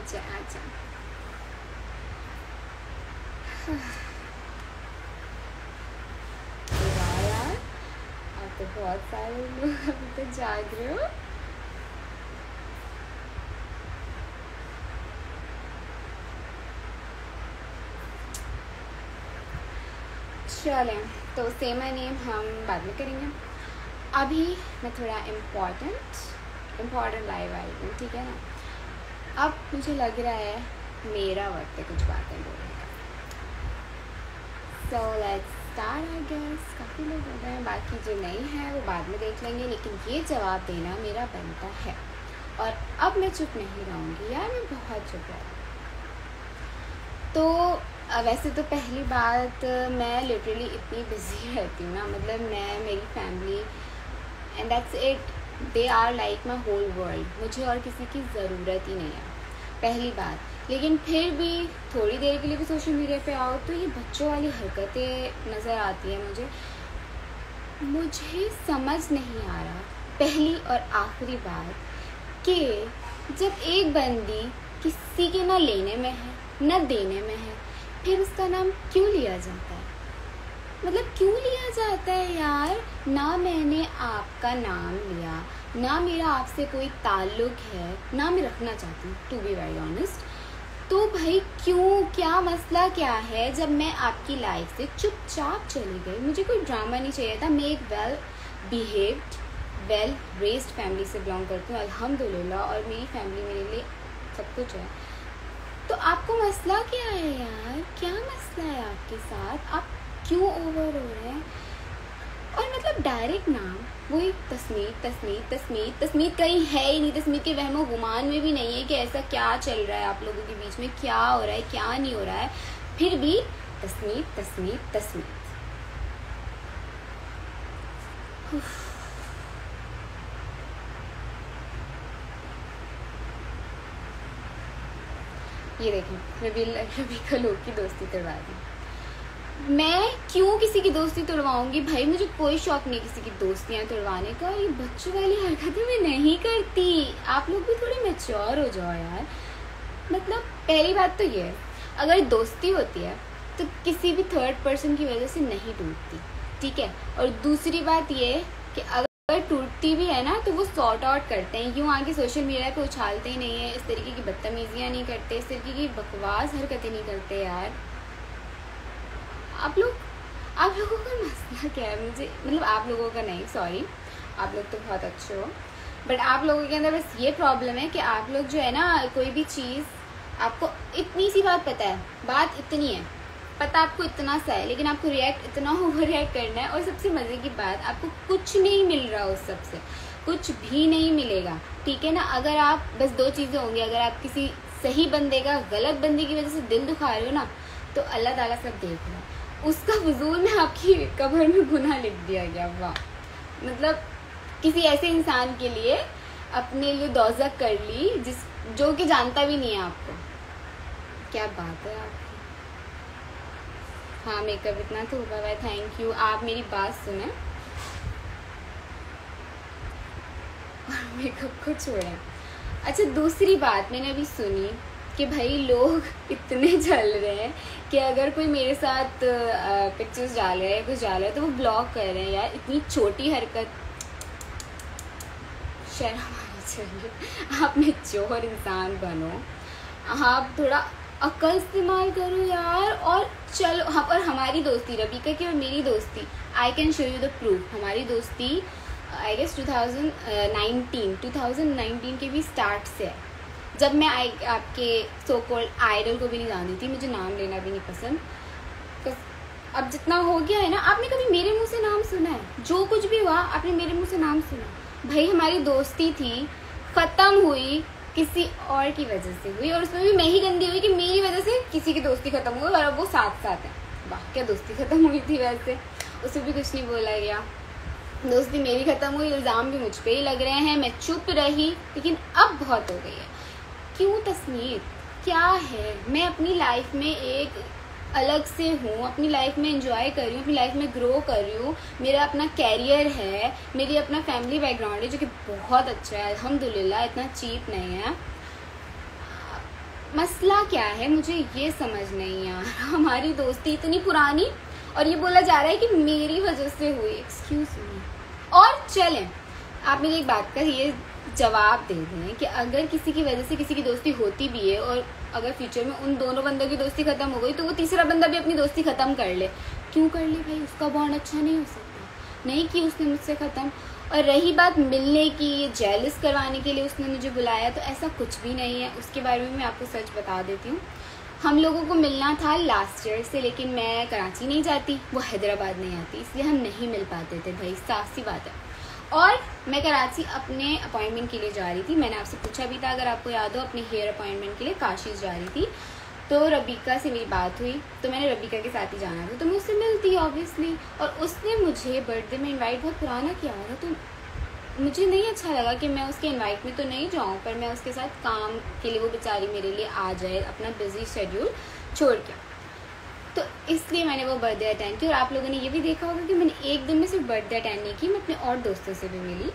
आजा आजा। तो यार आप तो बहुत सारे लोग अभी तो जाग रहे हो। चलें, तो सेम माय नेम हम बाद में करेंगे। अभी मैं थोड़ा इम्पॉर्टेंट लाइव आई हूँ, ठीक है ना। अब मुझे लग रहा है मेरा वक्त है कुछ बातें बोलने का। So let's start I guess. काफ़ी लोग हो गए हैं, बाकी जो नहीं है वो बाद में देख लेंगे, लेकिन ये जवाब देना मेरा बनता है। और अब मैं चुप नहीं रहूँगी यार, मैं बहुत चुप रहूँगी। तो वैसे तो पहली बात, मैं लिटरली इतनी बिजी रहती हूँ ना, मतलब मैं, मेरी family and that's it, they are like my whole world. मुझे और किसी की ज़रूरत ही नहीं है, पहली बात। लेकिन फिर भी थोड़ी देर के लिए भी सोशल मीडिया पे आओ तो ये बच्चों वाली हरकतें नज़र आती हैं मुझे समझ नहीं आ रहा। पहली और आखिरी बात कि जब एक बंदी किसी के ना लेने में है ना देने में है, फिर उसका नाम क्यों लिया जाता है? मतलब क्यों लिया जाता है यार? ना मैंने आपका नाम लिया, ना मेरा आपसे कोई ताल्लुक है, ना मैं रखना चाहती हूँ, टू बी वेरी ऑनेस्ट। तो भाई क्यों, क्या मसला क्या है? जब मैं आपकी लाइफ से चुपचाप चली गई, मुझे कोई ड्रामा नहीं चाहिए था। मैं एक well behaved, well raised family से बिलोंग करती हूँ अल्हम्दुलिल्लाह, और मेरी फैमिली मेरे लिए सब कुछ है। तो आपको मसला क्या है यार? क्या मसला है आपके साथ? आप क्यों ओवर हो रहे हैं? और मतलब डायरेक्ट नाम, वही तस्मीत कहीं है ही नहीं। तस्मीत के वहमो गुमान में भी नहीं है कि ऐसा क्या चल रहा है आप लोगों के बीच में, क्या हो रहा है क्या नहीं हो रहा है, फिर भी तस्मीत। ये देखें, रबी का लोग की दोस्ती तोड़वा दी। मैं क्यों किसी की दोस्ती तोड़वाऊंगी भाई? मुझे कोई शौक नहीं किसी की दोस्तियां तोड़वाने का। ये बच्चों वाली हरकतें मैं नहीं करती। आप लोग भी थोड़े मैच्योर हो जाओ यार। मतलब पहली बात तो ये है, अगर दोस्ती होती है तो किसी भी थर्ड पर्सन की वजह से नहीं टूटती, ठीक है। और दूसरी बात ये कि अगर टूटती भी है ना तो वो सॉर्ट आउट करते हैं, यूँ आके सोशल मीडिया पे उछालते ही नहीं है, इस तरीके की बदतमीजियाँ नहीं करते, इस तरीके की बकवास हरकतें नहीं करते यार। आप लोगों का मसला क्या है? मुझे मतलब आप लोगों का नहीं, सॉरी, आप लोग तो बहुत अच्छे हो, बट आप लोगों के अंदर बस ये प्रॉब्लम है कि आप लोग जो है ना, कोई भी चीज़, आपको इतनी सी बात पता है, बात इतनी है, पता आपको इतना सा है, लेकिन आपको रिएक्ट इतना ओवर रिएक्ट करना है। और सबसे मज़े की बात, आपको कुछ नहीं मिल रहा उस सबसे, कुछ भी नहीं मिलेगा, ठीक है ना। अगर आप, बस दो चीज़ें होंगी, अगर आप किसी सही बंदे का गलत बंदे की वजह से दिल दुखा रहे हो ना, तो अल्लाह ताला सब देख रहा है, उसका फजूल में आपकी कब्र में गुनाह लिख दिया गया। वाह, मतलब किसी ऐसे इंसान के लिए अपने लिए दोज़ख कर ली जो कि जानता भी नहीं है आपको। क्या बात है आपकी। हाँ, मेकअप इतना तो हुआ है, थैंक यू। आप मेरी बात सुने और मेकअप को छोड़ें। अच्छा, दूसरी बात मैंने अभी सुनी कि भाई लोग इतने चल रहे हैं कि अगर कोई मेरे साथ पिक्चर्स डाल रहा है, कुछ डाल रहा है, तो वो ब्लॉक कर रहे हैं। यार इतनी छोटी हरकत, शर्म आनी चाहिए। आप मैच्योर इंसान बनो, आप थोड़ा अक्ल इस्तेमाल करो यार। और चलो, हाँ, और हमारी दोस्ती, रबीका की और मेरी दोस्ती, I can show you the proof. हमारी दोस्ती आई गेस 2019 के भी स्टार्ट से है, जब मैं आपके सो कॉल्ड आइडल को भी नहीं जानती थी, मुझे नाम लेना भी नहीं पसंद। अब जितना हो गया है ना, आपने कभी मेरे मुंह से नाम सुना है? जो कुछ भी हुआ आपने मेरे मुंह से नाम सुना? भाई हमारी दोस्ती थी, ख़त्म हुई किसी और की वजह से हुई, और उसमें भी मैं ही गंदी हुई कि मेरी वजह से किसी की दोस्ती ख़त्म हुई, और अब वो साथ साथ है। वाह, क्या दोस्ती ख़त्म हुई थी। वैसे उसमें भी कुछ नहीं बोला गया, दोस्ती मेरी ख़त्म हुई, इल्ज़ाम भी मुझ पर ही लग रहे हैं, मैं चुप रही, लेकिन अब बहुत हो गई है। क्यों तस्मीर, क्या है? मैं अपनी लाइफ में एक अलग से हूँ, अपनी लाइफ में एंजॉय कर रही हूँ, अपनी लाइफ में ग्रो कर रही हूँ, मेरा अपना कैरियर है, मेरी अपना फैमिली बैकग्राउंड है जो कि बहुत अच्छा है अल्हम्दुलिल्लाह, इतना चीप नहीं है। मसला क्या है मुझे ये समझ नहीं आ रहा। हमारी दोस्ती इतनी पुरानी और ये बोला जा रहा है कि मेरी वजह से हुई। Excuse me. और चलें, आप मेरी एक बात का ये जवाब दे दें कि अगर किसी की वजह से किसी की दोस्ती होती भी है और अगर फ्यूचर में उन दोनों बंदों की दोस्ती खत्म हो गई तो वो तीसरा बंदा भी अपनी दोस्ती खत्म कर ले। क्यों कर ले भाई? उसका बॉन्ड अच्छा नहीं हो सकता? नहीं कि उसने मुझसे खत्म। और रही बात मिलने की, जेलस करवाने के लिए उसने मुझे बुलाया, तो ऐसा कुछ भी नहीं है। उसके बारे में मैं आपको सच बता देती हूँ। हम लोगों को मिलना था लास्ट ईयर से, लेकिन मैं कराची नहीं जाती, वो हैदराबाद नहीं आती, इसलिए हम नहीं मिल पाते थे भाई, साफ सी बात है। और मैं कराची अपने अपॉइंटमेंट के लिए जा रही थी। मैंने आपसे पूछा भी था, अगर आपको याद हो, अपने हेयर अपॉइंटमेंट के लिए काशी जा रही थी। तो रबीका से मेरी बात हुई, तो मैंने रबीका के साथ ही जाना था, तो मैं उससे मिलती ऑब्वियसली। और उसने मुझे बर्थडे में इनवाइट बहुत पुराना किया हुआ था, तो मुझे नहीं अच्छा लगा कि मैं उसके इनवाइट में तो नहीं जाऊँ, पर मैं उसके साथ काम के लिए, वो बेचारी मेरे लिए आ जाए अपना बिजी शेड्यूल छोड़ के। तो इसलिए मैंने वो बर्थडे अटेंड की। और आप लोगों ने ये भी देखा होगा कि मैंने एक दिन में सिर्फ बर्थडे अटेंड नहीं की, मैं अपने और दोस्तों से भी मिली।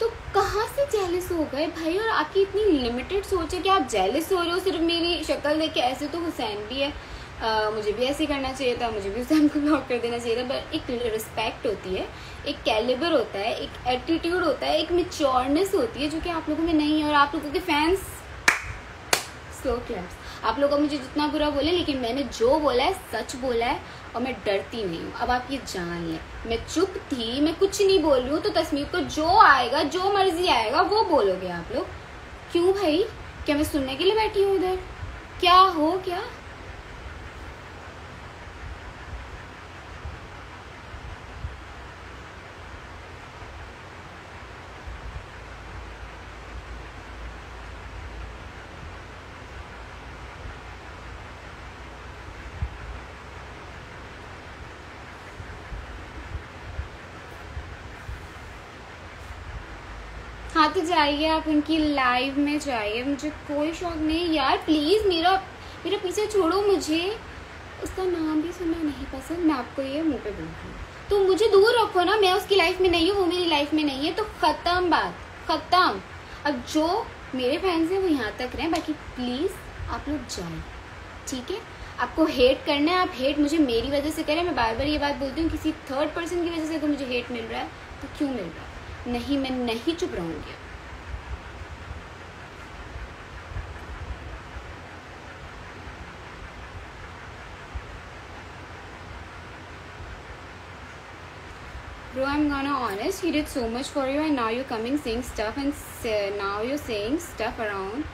तो कहाँ से जेलस हो गए भाई? और आपकी इतनी लिमिटेड सोच है कि आप जेलस हो रहे हो सिर्फ मेरी शक्ल देख के। ऐसे तो हुसैन भी है, मुझे भी ऐसे करना चाहिए था, मुझे भी हुसैन को ब्लॉक कर देना चाहिए था। बट एक रिस्पेक्ट होती है, एक कैलिबर होता है, एक एटीट्यूड होता है, एक मैच्योरनेस होती है जो कि आप लोगों में नहीं है। और आप लोगों के फैंस स्लो क्लैप्स। आप लोग मुझे जितना बुरा बोले, लेकिन मैंने जो बोला है सच बोला है और मैं डरती नहीं हूँ। अब आप ये जान लें, मैं चुप थी, मैं कुछ नहीं बोल रही हूँ, तो तस्मीर को जो आएगा, जो मर्जी आएगा वो बोलोगे आप लोग। क्यों भाई? क्या मैं सुनने के लिए बैठी हूँ उधर? क्या हो क्या? हाँ तो जाइए, आप उनकी लाइव में जाइए, मुझे कोई शौक नहीं यार। प्लीज मेरा पीछे छोड़ो, मुझे उसका नाम भी सुनना नहीं पसंद, मैं आपको ये मुंह पे बोलती हूँ। तो मुझे दूर रखो ना, मैं उसकी लाइफ में नहीं हूँ, वो मेरी लाइफ में नहीं है, तो खत्म बात, खत्म। अब जो मेरे फैंस हैं वो यहाँ तक रहे, बाकी प्लीज आप लोग जाए, ठीक है? आपको हेट करना है, आप हेट मुझे मेरी वजह से करें। मैं बार बार ये बात बोलती हूँ, किसी थर्ड पर्सन की वजह से अगर मुझे हेट मिल रहा है तो क्यों मिल रहा है? नहीं, मैं नहीं चुप रहूंगी। Bro, I'm gonna honest, he did so much for you and now you're coming saying stuff and now you're saying stuff around.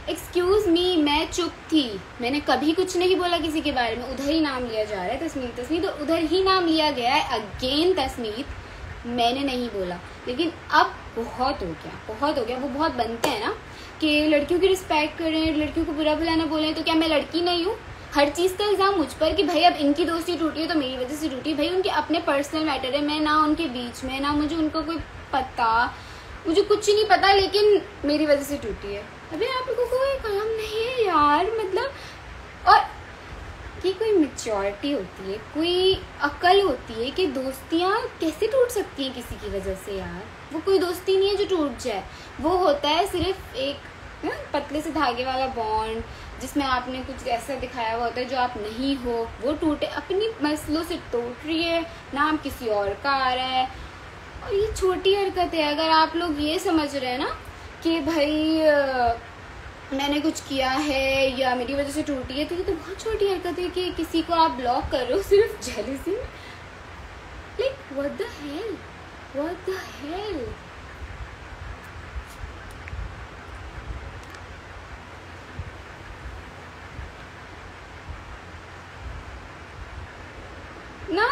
Excuse me, मैं चुप थी, मैंने कभी कुछ नहीं बोला किसी के बारे में। उधर ही नाम लिया जा रहा है, तस्मीत, तो उधर ही नाम लिया गया है अगेन तस्मीत, मैंने नहीं बोला। लेकिन अब बहुत हो गया। वो बहुत बनते हैं ना कि लड़कियों की रिस्पेक्ट करें, लड़कियों को बुरा भला ना बोलें, तो क्या मैं लड़की नहीं हूँ? हर चीज़ का इल्ज़ाम मुझ पर कि भाई अब इनकी दोस्ती टूटी है तो मेरी वजह से टूटी। भाई उनके अपने पर्सनल मैटर है, मैं ना उनके बीच में, ना मुझे उनका कोई पता, मुझे कुछ नहीं पता, लेकिन मेरी वजह से टूटी है। अभी आप लोगों को कोई काम नहीं है यार, मतलब। और कि कोई मैच्योरिटी होती है, कोई अकल होती है कि दोस्तियाँ कैसे टूट सकती हैं किसी की वजह से यार। वो कोई दोस्ती नहीं है जो टूट जाए, वो होता है सिर्फ एक पतले से धागे वाला बॉन्ड जिसमें आपने कुछ ऐसा दिखाया हुआ होता है जो आप नहीं हो। वो टूटे, अपनी मसलों से टूट रही है, नाम किसी और का आ रहा है। और ये छोटी हरकत है। अगर आप लोग ये समझ रहे हैं ना कि भाई मैंने कुछ किया है या मेरी वजह से टूटी है, तो ये तो बहुत छोटी हरकत है कि किसी को आप ब्लॉक कर रहे हो सिर्फ जेलसी में। Like what the hell, what the hell. ना,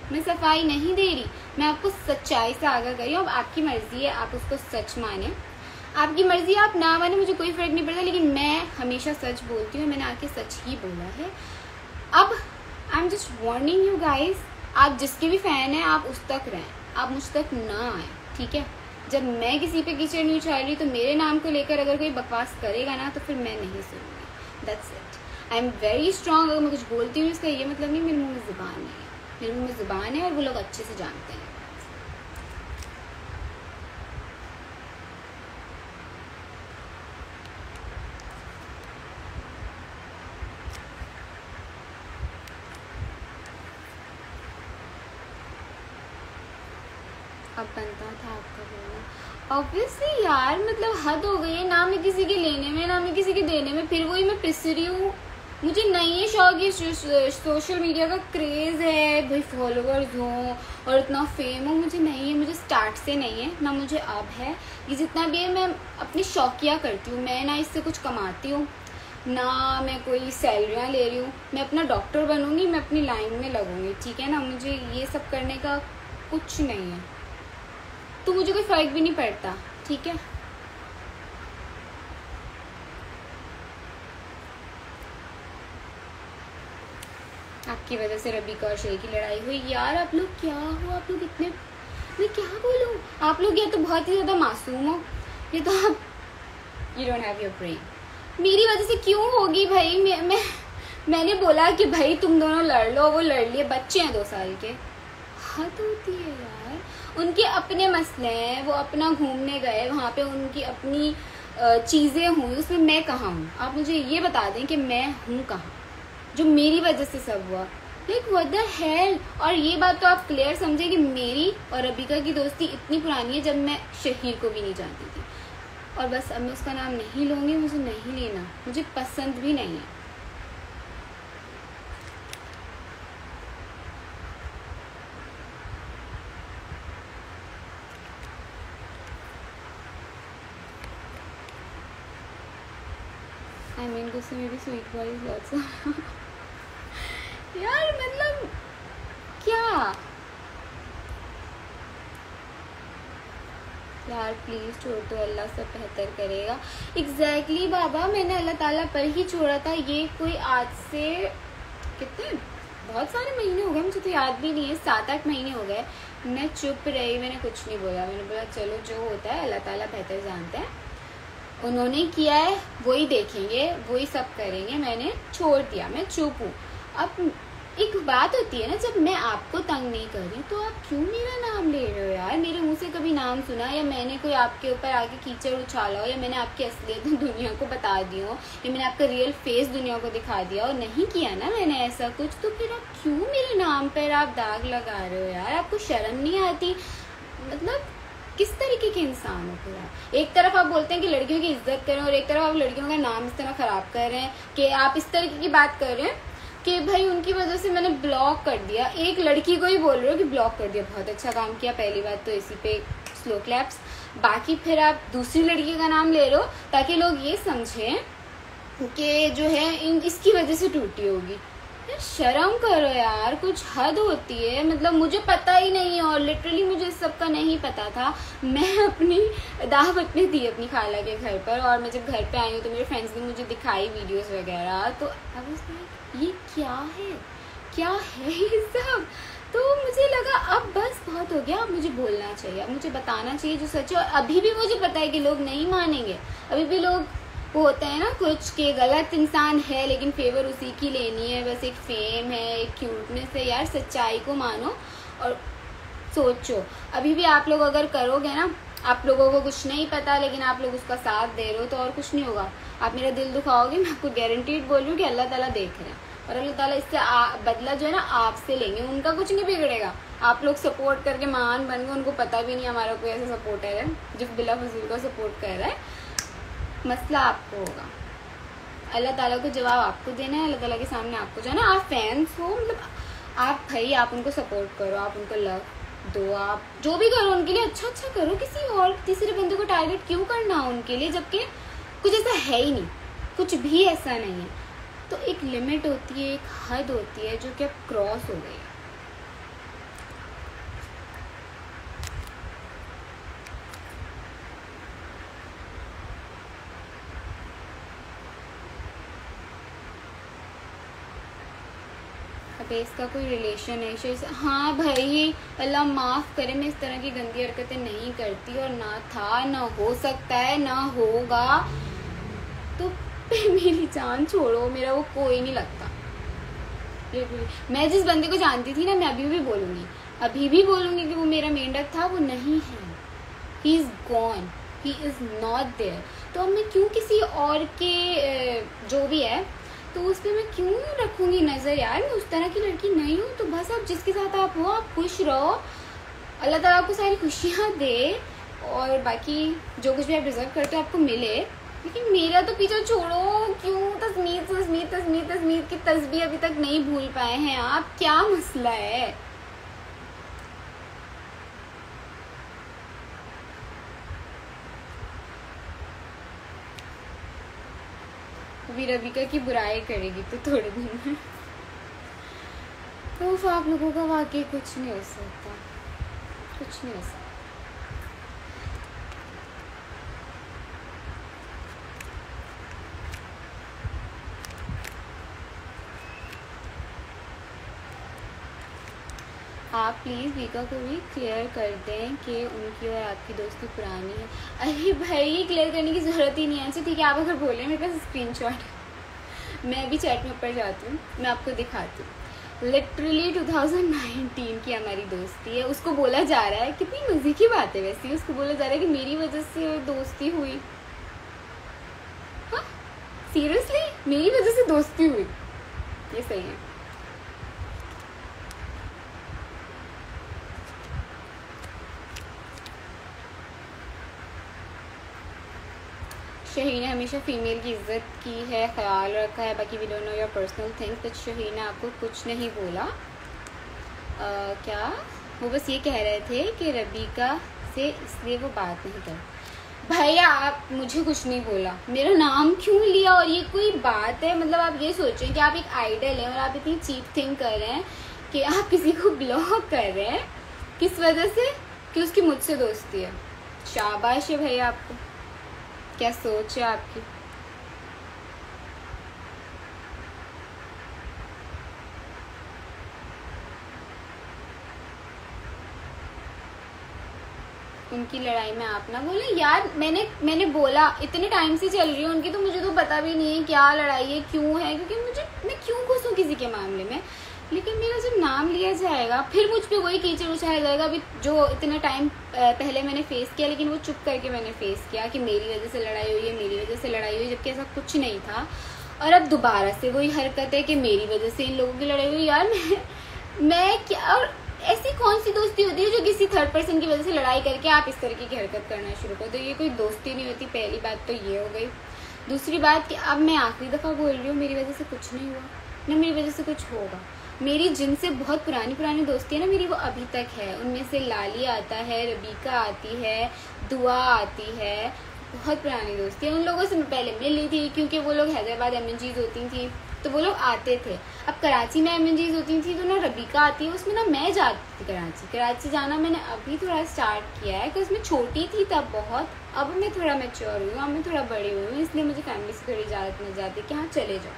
मैं सफाई नहीं दे रही, मैं आपको सच्चाई से आगाह कर रही हूँ। अब आपकी मर्जी है, आप उसको सच माने, आपकी मर्जी, आप ना माने, मुझे कोई फर्क नहीं पड़ता। लेकिन मैं हमेशा सच बोलती हूँ, मैंने आके सच ही बोला है। अब I am just warning you guys, आप जिसके भी फैन हैं आप उस तक रहें, आप मुझ तक ना आए, ठीक है? जब मैं किसी पे कीचड़ नहीं उछाल रही तो मेरे नाम को लेकर अगर कोई बकवास करेगा ना तो फिर मैं नहीं सुनूंगी। That's it. I am very strong. अगर मैं कुछ बोलती हूँ इसका ये मतलब नहीं मेरे मुंह में ज़ुबान नहीं है, मेरे मुंह में ज़ुबान है और वो लोग अच्छे से जानते हैं। अब बनता था आपका बोलना। ऑब्वियसली यार, मतलब हद हो गई है, ना मैं किसी के लेने में ना मैं किसी के देने में, फिर वही मैं पिस रही हूँ। मुझे नहीं है शौक ये सोशल मीडिया का क्रेज़ है भाई, फॉलोअर्स हों और इतना फेम हो, मुझे नहीं है। मुझे स्टार्ट से नहीं है, ना मुझे अब है। ये जितना भी है मैं अपनी शौकिया करती हूँ, मैं ना इससे कुछ कमाती हूँ ना मैं कोई सैलरियाँ ले रही हूँ। मैं अपना डॉक्टर बनूंगी, मैं अपनी लाइन में लगूंगी, ठीक है ना। मुझे ये सब करने का कुछ नहीं है, तो मुझे कोई फर्क भी नहीं पड़ता, ठीक है। आपकी वजह से रबीका और शेर की लड़ाई हुई। यार आप लोग क्या हो, आप लोग इतने, मैं क्या बोलूँ, आप लोग या तो बहुत ही ज़्यादा मासूम हो, ये तो आप you don't have your brain. मेरी वजह से क्यों होगी भाई? मैंने बोला कि भाई तुम दोनों लड़ लो, वो लड़ लिए, बच्चे हैं 2 साल के। हद होती है यार, उनके अपने मसले हैं, वो अपना घूमने गए, वहाँ पे उनकी अपनी चीज़ें हुई, उसमें मैं कहाँ हूँ? आप मुझे ये बता दें कि मैं हूँ कहाँ, जो मेरी वजह से सब हुआ। Like what the hell. और ये बात तो आप क्लियर समझे कि मेरी और रबीका की दोस्ती इतनी पुरानी है, जब मैं शहीर को भी नहीं जानती थी। और बस अब मैं उसका नाम नहीं लूँगी, मुझे नहीं लेना, मुझे पसंद भी नहीं है। I mean, गुस्से में भी स्वीट बॉय इज लॉट्स। यार मतलब क्या यार, प्लीज छोड़ दो, अल्लाह सब बेहतर करेगा। एग्जैक्टली बाबा, मैंने अल्लाह ताला पर ही छोड़ा था। ये कोई आज से कितने बहुत सारे महीने हो गए, मुझे तो याद भी नहीं है, 7-8 महीने हो गए। मैं चुप रही, मैंने कुछ नहीं बोला। मैंने बोला चलो जो होता है अल्लाह ताला बेहतर जानते हैं, उन्होंने किया है वही देखेंगे, वही सब करेंगे। मैंने छोड़ दिया, मैं चुप हूँ। अब एक बात होती है ना, जब मैं आपको तंग नहीं कर रही तो आप क्यों मेरा नाम ले रहे हो यार? मेरे मुंह से कभी नाम सुना, या मैंने कोई आपके ऊपर आके कीचड़ उछाला हो, या मैंने आपकी असलियत दुनिया को बता दी हो, या मैंने आपका रियल फेस दुनिया को दिखा दिया हो? नहीं किया ना मैंने ऐसा कुछ, तो फिर आप क्यों मेरे नाम पर आप दाग लगा रहे हो यार? आपको शर्म नहीं आती? मतलब किस तरीके के इंसान हो फिर आप? एक तरफ आप बोलते हैं कि लड़कियों की इज्जत करें, और एक तरफ आप लड़कियों का नाम इस तरह खराब कर रहे हैं कि आप इस तरीके की बात कर रहे हैं कि भाई उनकी वजह से मैंने ब्लॉक कर दिया। एक लड़की को ही बोल रहे हो कि ब्लॉक कर दिया, बहुत अच्छा काम किया। पहली बात तो इसी पे स्लो क्लैप्स। बाकी फिर आप दूसरी लड़की का नाम ले रहे हो ताकि लोग ये समझें कि जो है इसकी वजह से टूटी होगी। यार शर्म करो यार, कुछ हद होती है। मतलब मुझे पता ही नहीं है, और लिटरली मुझे इस सब का नहीं पता था। मैं अपनी दावत में थी अपनी खाला के घर पर, और मैं जब घर पे आई हूँ तो मेरे फ्रेंड्स ने मुझे दिखाई वीडियोस वगैरह, तो आई वाज लाइक ये क्या है ये सब? तो मुझे लगा अब बस बहुत हो गया, अब मुझे बोलना चाहिए, अब मुझे बताना चाहिए जो सच है। और अभी भी मुझे पता है कि लोग नहीं मानेंगे, अभी भी लोग वो होते हैं ना कुछ के गलत इंसान है लेकिन फेवर उसी की लेनी है, बस एक फेम है, एक क्यूटनेस है। यार सच्चाई को मानो और सोचो। अभी भी आप लोग अगर करोगे ना, आप लोगों को कुछ नहीं पता लेकिन आप लोग उसका साथ दे रहे हो, तो और कुछ नहीं होगा, आप मेरा दिल दुखाओगे। मैं आपको गारंटीड बोल रही हूँ कि अल्लाह ताला देख रहे हैं, और अल्लाह ताला इससे बदला जो है ना आपसे लेंगे। उनका कुछ नहीं बिगड़ेगा, आप लोग सपोर्ट करके महान बन गए, उनको पता भी नहीं हमारा कोई ऐसा सपोर्टर है जो बिला फजूल का सपोर्ट कर रहा है। मसला आपको होगा, अल्लाह ताला को जवाब आपको देना है, अल्लाह ताला के सामने आपको जाना। आप फैंस हो, मतलब आप भाई आप उनको सपोर्ट करो, आप उनको लव दो, आप जो भी करो उनके लिए अच्छा करो। किसी और तीसरे बंदे को टारगेट क्यों करना हो उनके लिए, जबकि कुछ ऐसा है ही नहीं, कुछ भी ऐसा नहीं है। तो एक लिमिट होती है, एक हद होती है जो कि अब क्रॉस हो गई है। अब इसका कोई रिलेशन है? हाँ भाई अल्लाह माफ़ करे, मैं इस तरह की गंदी हरकतें नहीं करती, और ना था, ना हो सकता है, ना होगा। तो मेरी जान छोड़ो, मेरा वो कोई नहीं लगता। मैं जिस बंदे को जानती थी ना, मैं अभी भी बोलूंगी कि वो मेरा मेंढक था, वो नहीं है। He is gone, he is not there. तो अब मैं क्यों किसी और के जो भी है तो उस पर मैं क्यों रखूंगी नजर? यार मैं उस तरह की लड़की नहीं हूँ। तो बस आप जिसके साथ आप हो, आप खुश रहो, अल्लाह ताला आपको सारी खुशियाँ दे और बाकी जो कुछ भी आप डिजर्व करते हो आपको मिले, लेकिन मेरा तो पीछा छोड़ो। क्यों तस्मीर तस्मीर तस्मीर तस्मीर की तस्बीह अभी तक नहीं भूल पाए हैं आप? क्या मसला है? अभी रबिका की बुराई करेगी तो थोड़े दिन में तो आप लोगों का वाकई कुछ नहीं हो सकता, कुछ नहीं हो सकता। आप प्लीज़ वीका को भी क्लियर कर दें कि उनकी और आपकी दोस्ती पुरानी है। अरे भाई क्लियर करने की ज़रूरत ही नहीं है। अच्छा ठीक है, आप अगर बोलें मेरे पास स्क्रीनशॉट, मैं भी चैट में ऊपर जाती हूँ, मैं आपको दिखाती हूँ। लिटरली 2019 की हमारी दोस्ती है। उसको बोला जा रहा है, कितनी मज़े की बात है वैसे, उसको बोला जा रहा है कि मेरी वजह से दोस्ती हुई। हाँ सीरियसली, मेरी वजह से दोस्ती हुई? ये सही है। शहीन ने हमेशा फीमेल की इज्जत की है, ख्याल रखा है। बाकी we don't know your personal things, but Shaheen ने आपको कुछ नहीं बोला। क्या वो बस ये कह रहे थे कि रबीका से इसलिए वो बात नहीं कर। भैया आप मुझे कुछ नहीं बोला, मेरा नाम क्यों लिया? और ये कोई बात है? मतलब आप ये सोचें कि आप एक आइडल हैं और आप इतनी चीप थिंग कर रहे हैं कि आप किसी को ब्लॉक कर रहे हैं किस वजह से? कि उसकी मुझसे दोस्ती है। शाबाश है भैया आपको, क्या सोच है आपकी? उनकी लड़ाई में आप ना बोले यार। मैंने बोला इतने टाइम से चल रही है उनकी, तो मुझे तो पता भी नहीं है क्या लड़ाई है, क्यों है, क्योंकि मैं क्यों घुसूं किसी के मामले में। लेकिन मेरा जब नाम लिया जाएगा फिर मुझ पे वही कीचड़ उछाया जाएगा। अभी जो इतना टाइम पहले मैंने फेस किया, लेकिन वो चुप करके मैंने फेस किया कि मेरी वजह से लड़ाई हुई है, मेरी वजह से लड़ाई हुई, जबकि ऐसा कुछ नहीं था। और अब दोबारा से वही हरकत है कि मेरी वजह से इन लोगों की लड़ाई हुई। यार मैं क्या, और ऐसी कौन सी दोस्ती होती है जो किसी थर्ड पर्सन की वजह से लड़ाई करके आप इस तरीके की हरकत करना शुरू कर दो? ये कोई दोस्ती नहीं होती। पहली बात तो ये हो गई। दूसरी बात कि अब मैं आखिरी दफ़ा बोल रही हूँ, मेरी वजह से कुछ नहीं हुआ, ना मेरी वजह से कुछ होगा। मेरी जिनसे बहुत पुरानी दोस्ती है ना मेरी, वो अभी तक है। उनमें से लाली आता है, रबीका आती है, दुआ आती है, बहुत पुरानी दोस्ती है। उन लोगों से मैं पहले मिल ली थी क्योंकि वो लोग हैदराबाद MNGs होती थी तो वो लोग आते थे। अब कराची में MNGs होती थी तो ना रबीका आती है, उसमें ना मैं जाती थी कराची जाना मैंने अभी थोड़ा स्टार्ट किया है, क्योंकि उसमें छोटी थी तब बहुत। अब मैं थोड़ा मैच्योर हुई हूँ, अब मैं थोड़ा बड़ी हुई हूँ, इसलिए मुझे फैमिली से थोड़ी इजाज़त मिल जाती है कि हाँ चले जाओ।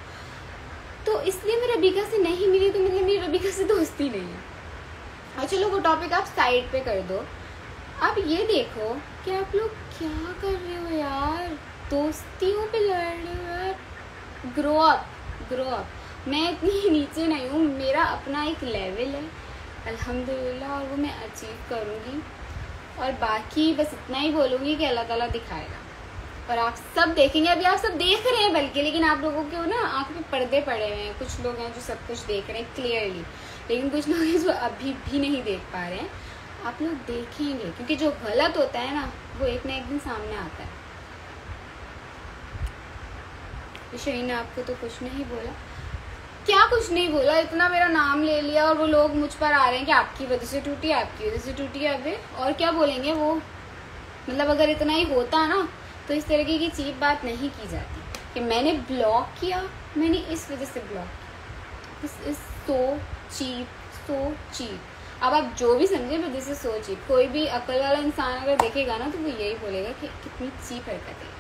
तो इसलिए मैं रबीका से नहीं मिली, तो मतलब मेरी रबीका से दोस्ती नहीं है। और चलो वो टॉपिक आप साइड पे कर दो। आप ये देखो कि आप लोग क्या कर रहे हो यार, दोस्तियों पे लड़ रहे हो यार। Grow up. मैं इतनी नीचे नहीं हूँ, मेरा अपना एक लेवल है अल्हम्दुलिल्लाह, और वो मैं अचीव करूँगी। और बाकी बस इतना ही बोलूँगी कि अल्लाह ताला दिखाएगा और आप सब देखेंगे। अभी आप सब देख रहे हैं बल्कि, लेकिन आप लोगों के ना आँख में पर्दे पड़े हुए हैं। कुछ लोग हैं जो सब कुछ देख रहे हैं क्लियरली, लेकिन कुछ लोग हैं जो अभी भी नहीं देख पा रहे हैं। आप लोग देखेंगे क्योंकि जो गलत होता है ना वो एक ना एक दिन सामने आता है। शहीन ने आपको तो कुछ नहीं बोला। क्या कुछ नहीं बोला, इतना मेरा नाम ले लिया और वो लोग मुझ पर आ रहे हैं कि आपकी वजह से टूटी, आपकी वजह से टूटी। अबे और क्या बोलेंगे वो? मतलब अगर इतना ही होता ना तो इस तरीके की चीप बात नहीं की जाती कि मैंने ब्लॉक किया, मैंने इस वजह से ब्लॉक किया। This is so cheap. अब आप जो भी समझे, but this is so cheap. कोई भी अकल वाला इंसान अगर देखेगा ना तो वो यही बोलेगा कि कितनी चीप हरकत है।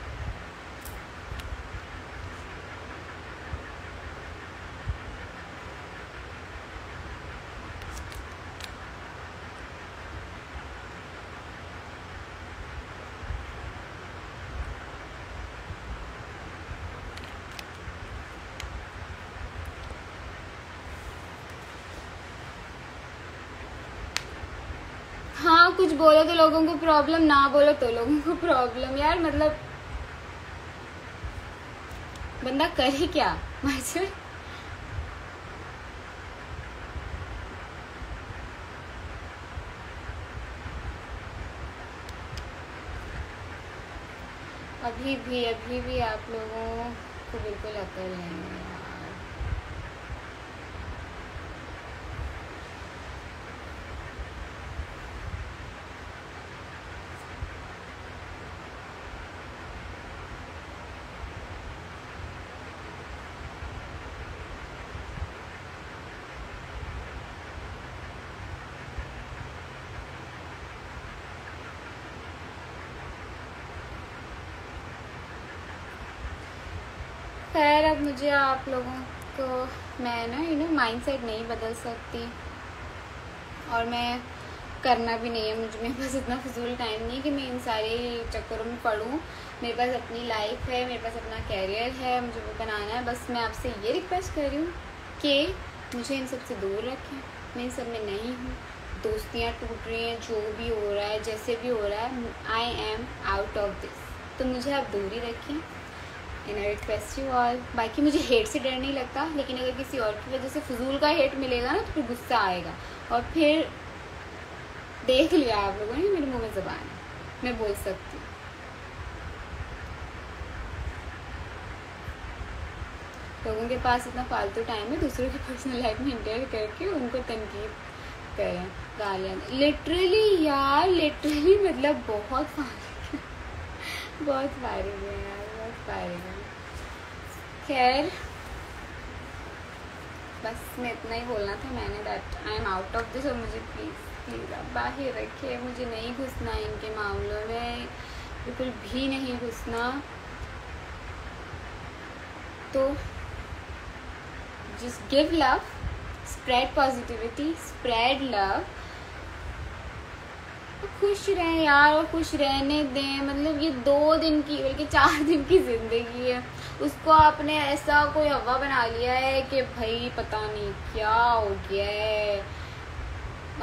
हाँ कुछ बोलो तो लोगों को प्रॉब्लम, ना बोलो तो लोगों को प्रॉब्लम। यार मतलब बंदा करे क्या? माजर अभी भी आप लोगों को बिल्कुल अकल नहीं है यार। खैर अब मुझे आप लोगों को मैं ना माइंडसेट नहीं बदल सकती, और मैं करना भी नहीं है। मेरे पास इतना फिजूल टाइम नहीं है कि मैं इन सारे चक्करों में पढ़ूँ। मेरे पास अपनी लाइफ है, मेरे पास अपना कैरियर है, मुझे वो बनाना है। बस मैं आपसे ये रिक्वेस्ट कर रही हूँ कि मुझे इन सब से दूर रखें। मैं इन सब में नहीं हूँ। दोस्तियाँ टूट रही हैं, जो भी हो रहा है, जैसे भी हो रहा है, I am out of this. तो मुझे आप दूर ही रखें। And I request you all. बाकी मुझे हेट से डर नहीं लगता, लेकिन अगर किसी और की वजह से फजूल का हेट मिलेगा ना तो फिर गुस्सा आएगा, और फिर देख लिया आप लोगों ने, मेरे मुंह में ज़बान है, मैं बोल सकती हूँ। लोगों के पास इतना फालतू टाइम है दूसरों की पर्सनल लाइफ में इंटर करके उनको तनकीद करें, गालियाँ। लिटरली यार, लिटरली मतलब बहुत फारिग है, बहुत फारिग है यार, बहुत फारिग है। खैर बस मैं इतना ही बोलना था मैंने, that I am out of this. और मुझे प्लीज़ आप बाहर रखिए, मुझे नहीं घुसना इनके मामलों में, बिल्कुल भी नहीं घुसना। तो just give love, spread positivity, spread love. खुश रहें यार, और खुश रहने दें। मतलब ये 2 दिन की बल्कि 4 दिन की ज़िंदगी है, उसको आपने ऐसा कोई हवा बना लिया है कि भाई पता नहीं क्या हो गया है,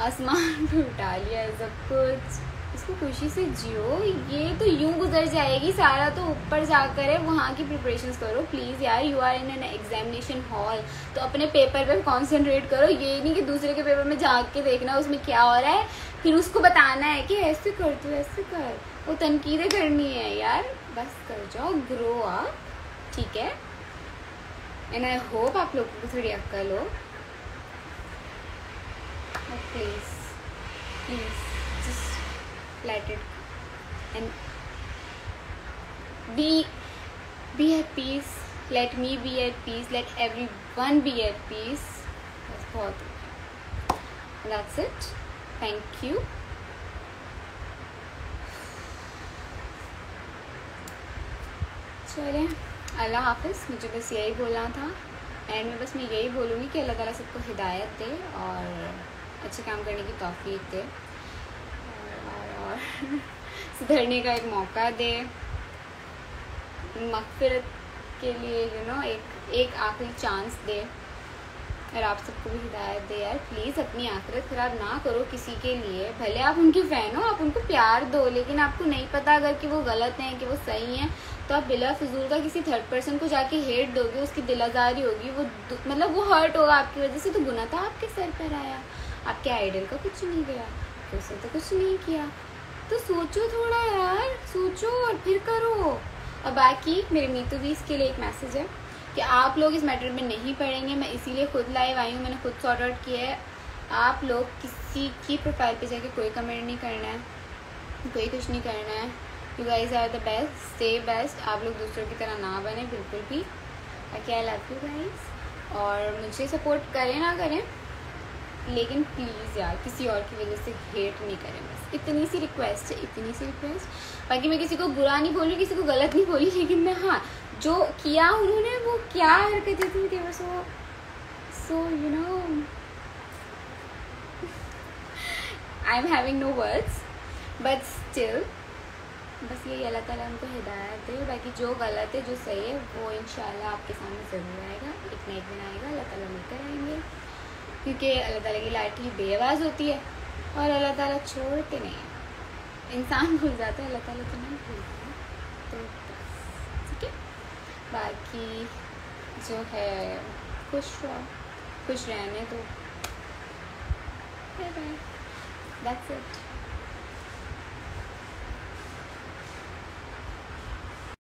आसमान पे उठा लिया है सब कुछ। इसको खुशी से जियो, ये तो यूं गुजर जाएगी, सारा तो ऊपर जाकर है, वहाँ की प्रिपरेशंस करो प्लीज़ यार। You are in an examination hall, तो अपने पेपर पे कंसंट्रेट करो। ये नहीं कि दूसरे के पेपर में झांक के देखना उसमें क्या हो रहा है, फिर उसको बताना है कि ऐसे कर तू ऐसे कर, वो तनकीदें करनी है यार। बस कर जाओ, ग्रो अप, ठीक है। एंड आई होप आप लोगों को थोड़ी अक्ल हो। Please please just let it and be at peace. Let me be at peace. Let everyone be at peace. That's बहुत। That's it. Thank you. चलें, अल्लाह हाफिज़। मुझे बस यही बोलना था, एंड मैं बस यही बोलूँगी कि अल्लाह ताला सबको हिदायत दे और अच्छे काम करने की तौफीक दे, और सुधरने का एक मौका दे, मग़फ़िरत के लिए एक आखिरी चांस दे, और आप सबको भी हिदायत दे यार। प्लीज़ अपनी आखिरत ख़राब ना करो किसी के लिए। भले आप उनके फ़ैन हो, आप उनको प्यार दो, लेकिन आपको नहीं पता अगर कि वो गलत हैं कि वो सही हैं, तो आप बिला फिजूल का किसी थर्ड पर्सन को जाके हेट दोगे, उसकी दिल आज़ारी होगी, वो मतलब वो हर्ट होगा आपकी वजह से, तो गुनाह था आपके सर पर आया। आपके आइडल का कुछ नहीं गया, उसने तो कुछ नहीं किया। तो सोचो थोड़ा यार, सोचो और फिर करो। और बाकी मेरे मीतू भी इसके लिए एक मैसेज है कि आप लोग इस मैटर में नहीं पढ़ेंगे, मैं इसीलिए खुद लाइव आई हूँ, मैंने खुद सॉर्ट आउट किया है। आप लोग किसी की प्रोफाइल पे जाके कोई कमेंट नहीं करना है, कोई कुछ नहीं करना है। You guys are the best, stay best. आप लोग दूसरों की तरह ना बने बिल्कुल भी। बाकी आई लव यू गाइज, और मुझे सपोर्ट करें ना करें, लेकिन प्लीज़ यार किसी और की वजह से हेट नहीं करें। बस इतनी सी रिक्वेस्ट है, इतनी सी रिक्वेस्ट। बाकी मैं किसी को बुरा नहीं बोली, किसी को गलत नहीं बोली, लेकिन मैं हाँ जो किया उन्होंने, वो क्या हरकतें थी, कि बस वो so you know I am having no words, but still बस यही अल्लाह ताला उनको हिदायत दे। बाकी जो गलत है जो सही है वो इंशाल्लाह आपके सामने ज़रूर आएगा, एक ना एक दिन आएगा, अल्लाह ताला लेकर आएंगे, क्योंकि अल्लाह ताला की लाठी बेआवाज़ होती है और अल्लाह ताला छोड़ते नहीं हैं। इंसान भूल जाता है, अल्लाह ताला तो नहीं भूलता। तो ठीक है, बाकी जो है खुश रहो, खुश रहने दो। Bye bye, that's it.